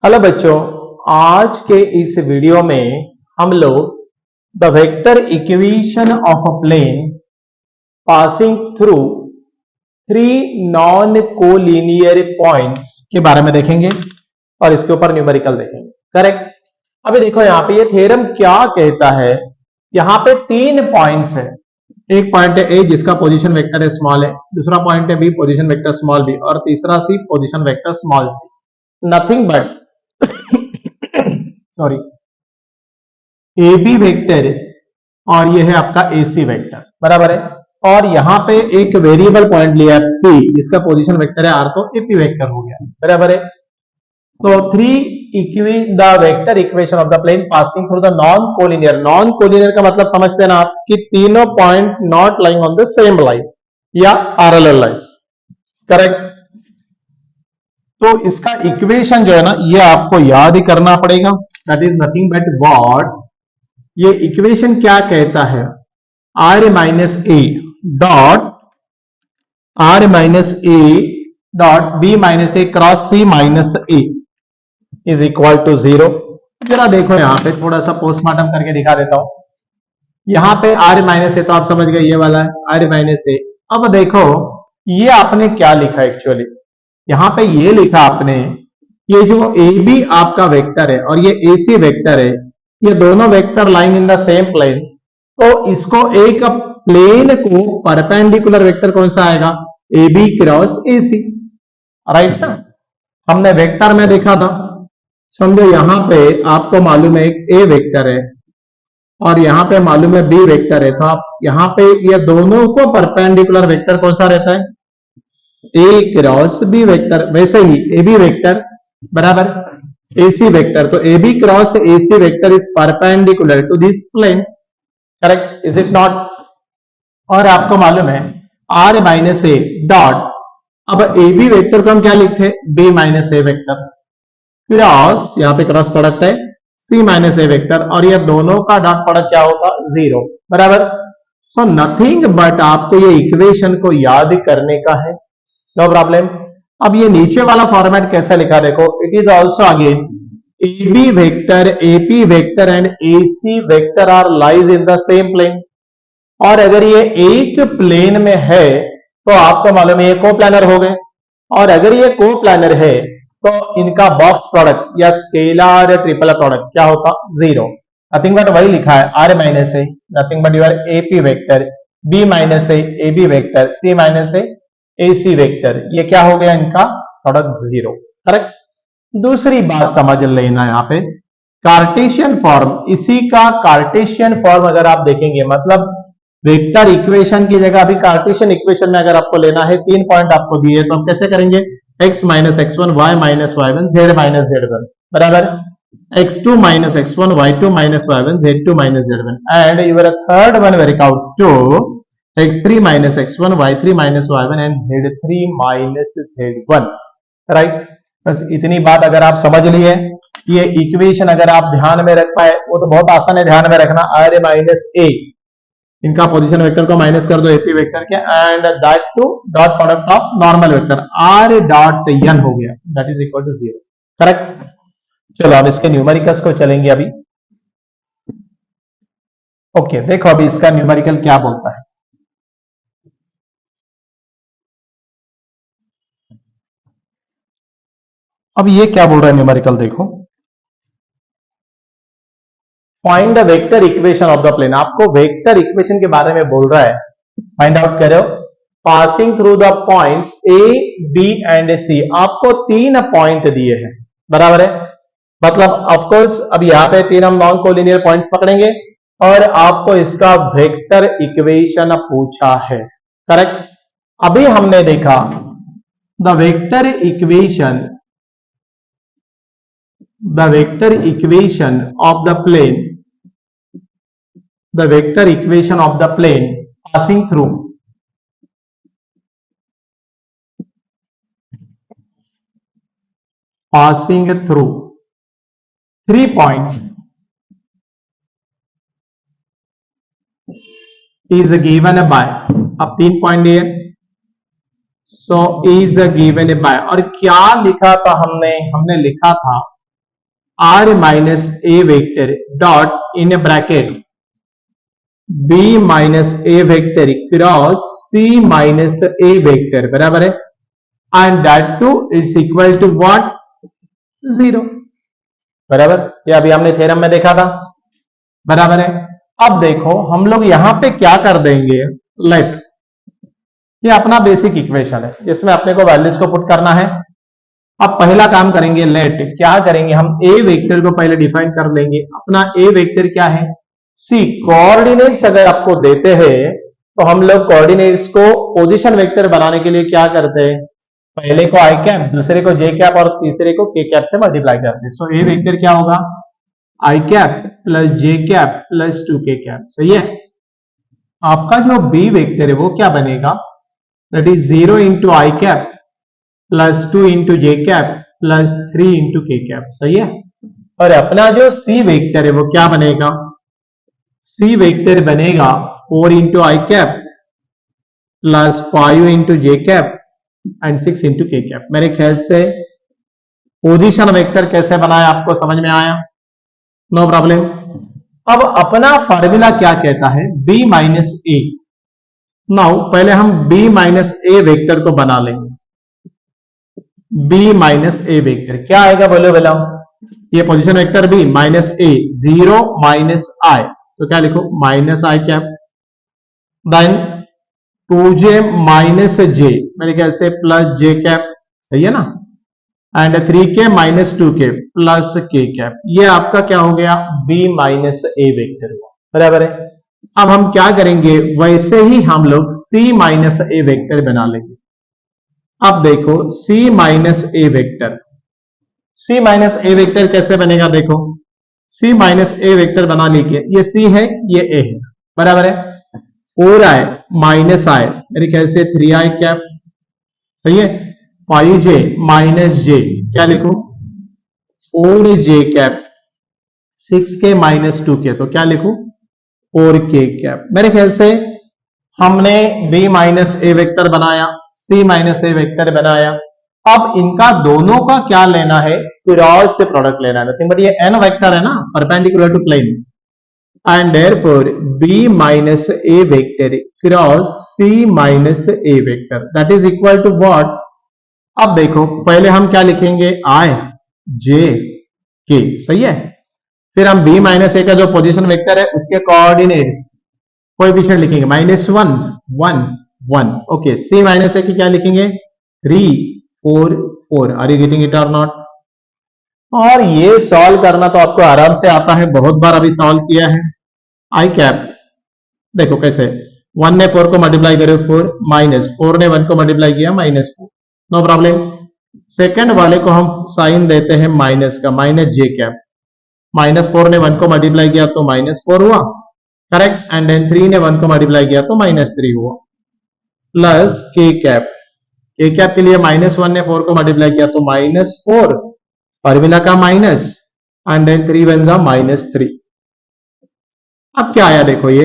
Hello बच्चों, आज के इस वीडियो में हम लोग the vector equation of a plane passing through three non collinear points के बारे में देखेंगे और इसके ऊपर न्यूमेरिकल देखेंगे। करेक्ट। अभी देखो यहाँ पे ये थ्योरम क्या कहता है। यहाँ पे तीन पॉइंट्स है। एक पॉइंट है ए जिसका पोजीशन वेक्टर है स्मॉल है, दूसरा पॉइंट है B position vector small B और तीसरा C position vector small C. Nothing but sorry A B vector और ये है आपका ए सी वेक्टर, बराबर है। और यहां पे एक वेरिएबल पॉइंट लिया है पी जिसका पोजीशन वेक्टर है आर, तो एपी वेक्टर हो गया, बराबर है। तो the vector equation of the plane passing through the non collinear. Non collinear का मतलब समझते हैं ना आप कि तीनों point not lying on the same line या पैरेलल लाइंस। करेक्ट। तो इसका इक्वेशन जो है ना ये आपको याद ही करना पड़ेगा। That is nothing but what, ये इक्वेशन क्या कहता है, R minus A dot B minus A cross C minus A is equal to 0। जरा देखो यहां पे थोड़ा सा पोस्टमार्टम करके दिखा देता हूं। यहां पे आर माइनस ए तो आप समझ गए, ये वाला है आर माइनस ए। अब देखो ये आपने क्या लिखा एक्चुअली, यहां पे ये लिखा आपने, ये जो ए बी आपका वेक्टर है और ये ए सी वेक्टर है, ये दोनों vector lying in the same plane, तो इसको एक प्लेन को परपेंडिकुलर वेक्टर कौन सा आएगा, A B cross A C, right ना। हमने वेक्टर में देखा था, समझो यहां पे आपको मालूम है एक ए वेक्टर है और यहां पे मालूम है बी वेक्टर है, तो आप यहां पे ये दोनों को परपेंडिकुलर वेक्टर कौन सा रहता है, ए क्रॉस बी वेक्टर। वैसे ही ए बी वेक्टर बराबर ए सी वेक्टर, तो A B cross A C vector is perpendicular to this plane. Correct, is it not. और आपको मालूम है आर माइनस ए डॉट, अब ए बी वेक्टर को हम क्या लिखते हैं, B minus A vector cross, यहां पे क्रॉस प्रोडक्ट है सी माइनस ए वेक्टर, और ये दोनों का डॉट प्रोडक्ट क्या होगा, 0, बराबर। सो नथिंग बट आपको ये इक्वेशन को याद करने का है, नो प्रॉब्लम। अब ये नीचे वाला फॉर्मेट कैसे लिखा देखो, it is also again A B vector, AP vector and A C vector are lies in the same plane. और अगर ये एक प्लेन में है तो आपको मालूम है ये कोप्लानर हो गए, और अगर ये कोप्लानर है तो इनका बॉक्स प्रोडक्ट या स्केलर ट्रिपल प्रोडक्ट क्या होता, 0। नथिंग बट वही लिखा है R minus A, nothing but your AP vector, B minus A, A B vector, C minus A, A C vector, ये क्या हो गया इनका प्रोडक्ट 0। करेक्ट। दूसरी बात समझ लेना यहाँ पे कार्टेशियन फॉर्म, इसी का कार्टेशियन फॉर्म अगर आप देखेंगे, मतलब वेक्टर इक्वेशन की जगह अभी कार्टेशियन इक्वेशन में अगर आपको लेना है, 3 पॉइंट आपको दिए तो हम कैसे करेंगे, x minus x1, y minus y1, z minus z1, बराबर x2 minus x1, y2 minus y1, z2 minus z1, and your third one works out to x3 minus x1, y3 minus y1 and z3 minus z1, right. बस इतनी बात अगर आप समझ लिए, ये equation अगर आप ध्यान में रख पाए वो तो बहुत आसान है, ध्यान में रखना आर माइनस ए, इनका पोजीशन वेक्टर को माइनस कर दो एपी वेक्टर के, and that too dot product of normal vector R dot N हो गया, that is equal to 0। Correct. चलो अब इसके न्यूमेरिकल्स को चलेंगे अभी। ओके, देखो अभी इसका न्यूमेरिकल क्या बोलता है। अब ये क्या बोल रहा है न्यूमेरिकल, देखो find the vector equation of the plane, आपको वेक्टर इक्वेशन के बारे में बोल रहा है, फाइंड आउट करो passing through the points A B and C. आपको 3 पॉइंट दिए हैं, बराबर है, मतलब ऑफ कोर्स अब यहाँ पे 3 हम नॉन कोलिनियर पॉइंट्स पकड़ेंगे और आपको इसका वेक्टर इक्वेशन पूछा है। करेक्ट। अभी हमने देखा the vector equation of the plane, the vector equation of the plane passing through three points is given by, अब 3 पॉइंट दिए, सो इज गिवन बाय, और क्या लिखा था हमने लिखा था r minus A vector dot in bracket b minus A vector cross c minus A vector बराबर है, and that too it's equal to what, 0 बराबर। ये अभी हमने थ्योरम में देखा था बराबर है। अब देखो हम लोग यहां पे क्या कर देंगे, लेट, ये अपना बेसिक इक्वेशन है जिसमें अपने को वैल्यूज को पुट करना है। अब पहला काम करेंगे, लेट क्या करेंगे, हम ए वेक्टर को पहले डिफाइन कर लेंगे। अपना ए वेक्टर क्या है, सी कोऑर्डिनेट्स अगर आपको देते हैं तो हम लोग कोऑर्डिनेट्स को पोजीशन वेक्टर बनाने के लिए क्या करते हैं, पहले को आई कैप, दूसरे को जे कैप और तीसरे को के कैप से मल्टीप्लाई करते हैं। सो ए वेक्टर क्या होगा, आई cap plus J cap plus 2k cap, सही है। आपका जो बी वेक्टर है वो क्या बनेगा, that is 0 into I cap plus 2 into J cap plus 3 into K cap, सही है। और अपना जो सी वेक्टर है वो क्या बनेगा, सी वेक्टर बनेगा 4 into I cap plus 5 into J cap and 6 into K cap. मेरे ख्याल से पोजीशन वेक्टर कैसे बनाया आपको समझ में आया, नो प्रॉब्लम। अब अपना फार्मूला क्या कहता है, b माइनस ए। नाउ पहले हम b माइनस ए वेक्टर को बना लेंगे। b माइनस ए वेक्टर क्या आएगा, बोलो बोलो, ये पोजीशन वेक्टर b माइनस ए, 0 माइनस आई, तो क्या लिखो, माइनस आई कैप, देन 2j माइनस जे, मेरे ख्याल से प्लस जे कैप, सही है ना, and 3k minus 2k plus के कैप। ये आपका क्या हो गया, b माइनस ए वेक्टर बराबर है। अब हम क्या करेंगे, वैसे ही हम लोग c माइनस ए वेक्टर बना लेंगे। अब देखो c minus A vector, c minus A vector कैसे बनेगा, देखो c माइनस ए वेक्टर बना लीजिए, ये c है ये a है बराबर है। 4i माइनस आई, मेरे ख्याल से 3i कैप, सही है। 5j माइनस जे, क्या लिखूं, 4j cap, 6k minus 2k, तो क्या लिखूं, 4k कैप। मेरे ख्याल से हमने b माइनस ए वेक्टर बनाया, c माइनस ए वेक्टर बनाया। अब इनका दोनों का क्या लेना है, क्रॉस से प्रोडक्ट लेना है, नथिंग बट ये n वेक्टर है ना, perpendicular to plane, and therefore b minus a vector cross c minus a vector that is equal to what। अब देखो पहले हम क्या लिखेंगे, i j k, सही है। फिर हम b माइनस ए का जो पोजीशन वेक्टर है उसके कोऑर्डिनेट्स कोएफिशिएंट लिखेंगे, -1 1 1, ओके। c माइनस ए की क्या लिखेंगे, 3 4 4, आर यू गेटिंग इट और नॉट। और ये सॉल्व करना तो आपको आराम से आता है, बहुत बार अभी सॉल्व किया है। आई कैप देखो कैसे, 1 ने 4 को मल्टीप्लाई करे 4, माइनस 4 ने 1 को मल्टीप्लाई किया -4, नो प्रॉब्लम। सेकंड वाले को हम साइन देते हैं माइनस का, माइनस जे कैप, -4 ने 1 को मल्टीप्लाई किया तो -4 हुआ, करेक्ट, एंड देन 3 ने 1 को मल्टीप्लाई किया तो -3 हुआ, प्लस के कैप, के कैप के लिए -1 ने 4 को मल्टीप्लाई किया तो -4, फॉर्मूला का माइनस, एंड देन 3 बन जा -3। अब क्या आया देखो, ये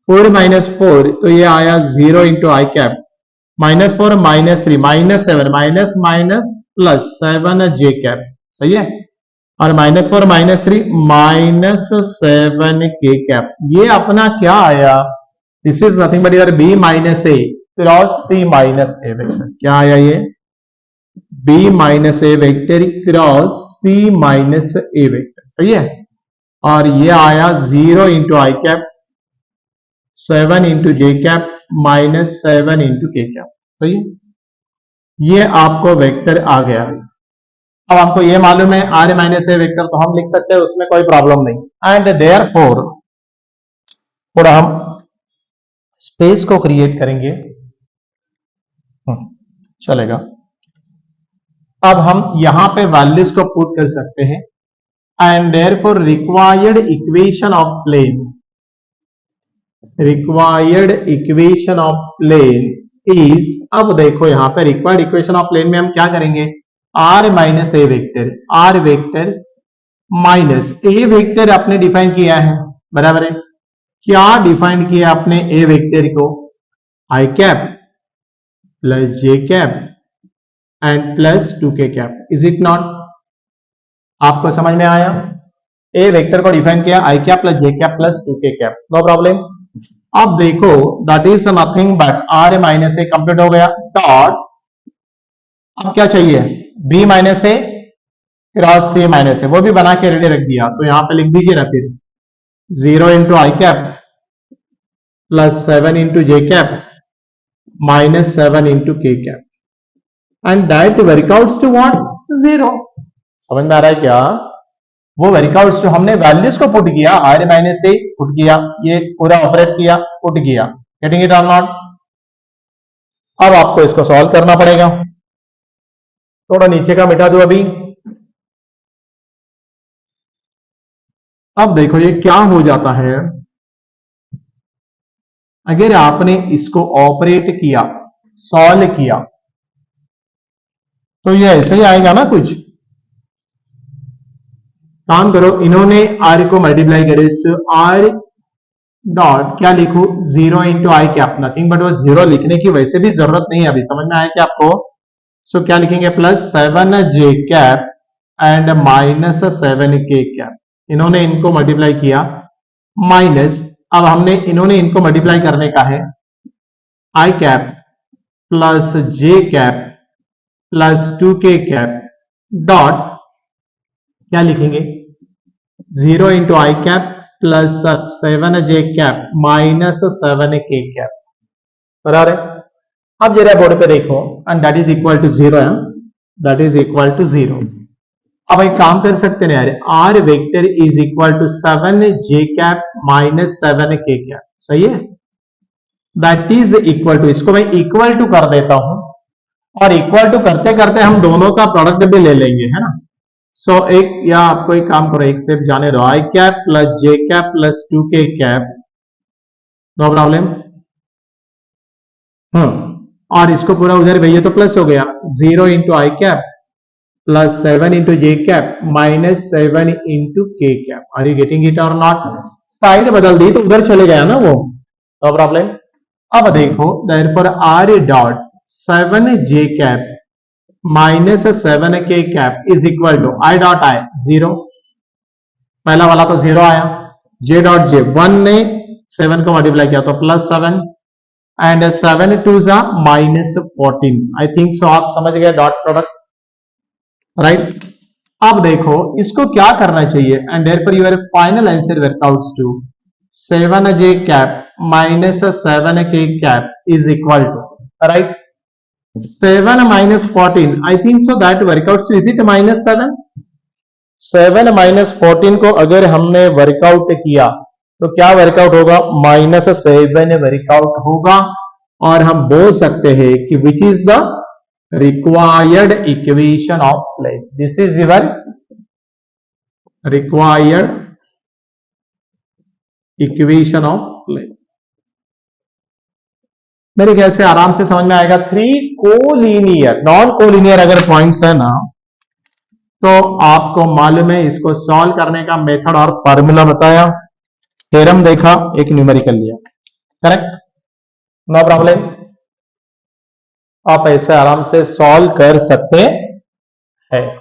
4 माइनस 4, तो ये आया 0 into I cap, -4 -3 -7, minus minus plus 7 J cap, सही है। और -4 -3 -7 के कैप। ये अपना क्या आया, this is nothing but your b minus A cross c minus A vector. क्या आया ये, b minus A vector cross c minus A vector, सही है। और ये आया 0 into I cap, 7 into J cap, -7 into K cap, सही है। ये आपको वेक्टर आ गया। अब हमको ये मालूम है r माइनस ए वेक्टर, तो हम लिख सकते हैं, उसमें कोई प्रॉब्लम नहीं। एंड देयरफॉर थोड़ा हम स्पेस को क्रिएट करेंगे, चलेगा। अब हम यहां पे वैल्यूज को पुट कर सकते हैं, and therefore required equation of plane, required equation of plane is, अब देखो यहां पे रिक्वायर्ड इक्वेशन ऑफ प्लेन में हम क्या करेंगे, r minus A vector, r vector minus A vector आपने डिफाइन किया है बराबर है। क्या डिफाइन किया आपने ए वेक्टर को, I cap plus J cap and plus 2k cap, is it not. आपको समझ में आया? ए वेक्टर को डिफाइन किया I cap plus J cap plus 2k cap, no problem. अब देखो that is nothing but R minus A complete हो गया डॉट, अब क्या चाहिए B minus A cross C minus A, वो भी बना के रेडी रख दिया, तो यहां पे लिख दीजिए ना फिर 0 into I cap plus 7 into J cap minus 7 into K cap and that works out to what 0। समझ में आ रहा है क्या? वो वर्कआउट्स जो हमने वैल्यूज को पुट किया आर माइनस ए पुट किया, ये पूरा ऑपरेट किया पुट किया, गेटिंग इट और नॉट? अब आपको इसको सॉल्व करना पड़ेगा, थोड़ा नीचे का मिटा दो अभी। अब देखो ये क्या हो जाता है, अगर आपने इसको ऑपरेट किया सॉल्व किया तो ये ऐसे ही आएगा ना कुछ। काम करो, इन्होंने आर को मल्टीप्लाई करे, आर डॉट क्या लिखू 0 into I cap, nothing but वो 0 लिखने की वैसे भी जरूरत नहीं है, अभी समझ में आया क्या आपको? सो क्या लिखेंगे plus 7 J cap and minus 7 K cap, इन्होंने इनको मल्टीप्लाई किया माइनस, अब हमने इन्होंने इनको मल्टीप्लाई करने का है I cap plus J cap plus 2k cap dot क्या लिखेंगे 0 into I cap plus 7 J cap minus 7 K cap, बराबर है? अब जरा बोर्ड पे देखो and that is equal to 0 है, दैट इज इक्वल टू 0। अब एक काम कर सकते हैं यार, R vector is equal to 7 J cap minus 7 K cap, सही है? दैट इज इक्वल टू, इसको मैं इक्वल टू कर देता हूं और इक्वल टू करते करते हम दोनों का प्रोडक्ट भी ले लेंगे, है ना? सो एक या आपको एक काम करो, एक स्टेप जाने दो, I cap plus J cap plus 2k cap, no problem. और इसको पूरा उधर भैया तो प्लस हो गया 0 into I cap plus 7 into J cap minus 7 into K cap, are you getting it और नॉट? साइड बदल दी तो उधर चले गया ना वो, नो प्रॉब्लम। अब देखो therefore R dot 7 J cap minus 7 K cap is equal to I dot I 0, पहला वाला तो 0 आया, जे डॉट जे 1 ने 7 को मल्टीप्लाई किया तो प्लस 7 एंड 7 टू जा माइनस 14, आई थिंक सो आप समझ गए डॉट प्रोडक्ट, राइट? अब देखो इसको क्या करना चाहिए and therefore your final answer works out to 7 J cap minus 7 K cap is equal to, right? 7 minus 14, I think so that workouts is it minus 7? 7 minus 14 को अगर हमने वर्कआउट किया तो क्या वर्कआउट होगा माइनस 7 वर्कआउट होगा, और हम बोल सकते हैं कि which is the required equation of plane, this is your required equation of plane. मेरे ख्याल से आराम से समझ में आएगा। 3 कोलिनियर नॉन कोलिनियर अगर पॉइंट्स है ना तो आपको मालूम है, इसको सॉल्व करने का मेथड और फार्मूला बताया, थ्योरम देखा, एक न्यूमेरिकल लिया, करेक्ट, नो प्रॉब्लम। आप ऐसे आराम से सॉल्व कर सकते हैं।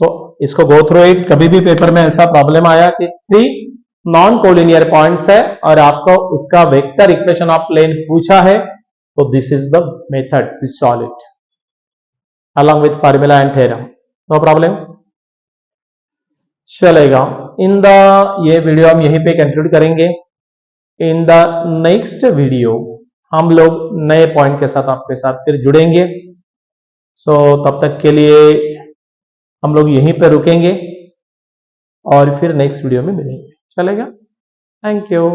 सो इसको गो थ्रू इट, कभी भी पेपर में ऐसा प्रॉब्लम आया कि 3 नॉन कोलिनियर पॉइंट्स है और आपको उसका वेक्टर इक्वेशन ऑफ प्लेन पूछा है, तो this is the method to solve it along with formula and theorem, no problem, चलेगा। इन द ये वीडियो हम यहीं पे कंक्लूड करेंगे। इन द नेक्स्ट वीडियो हम लोग नए पॉइंट के साथ आपके साथ फिर जुड़ेंगे। सो तब तक के लिए हम लोग यहीं पे रुकेंगे और फिर नेक्स्ट वीडियो में मिलेंगे, चलेगा? Thank you.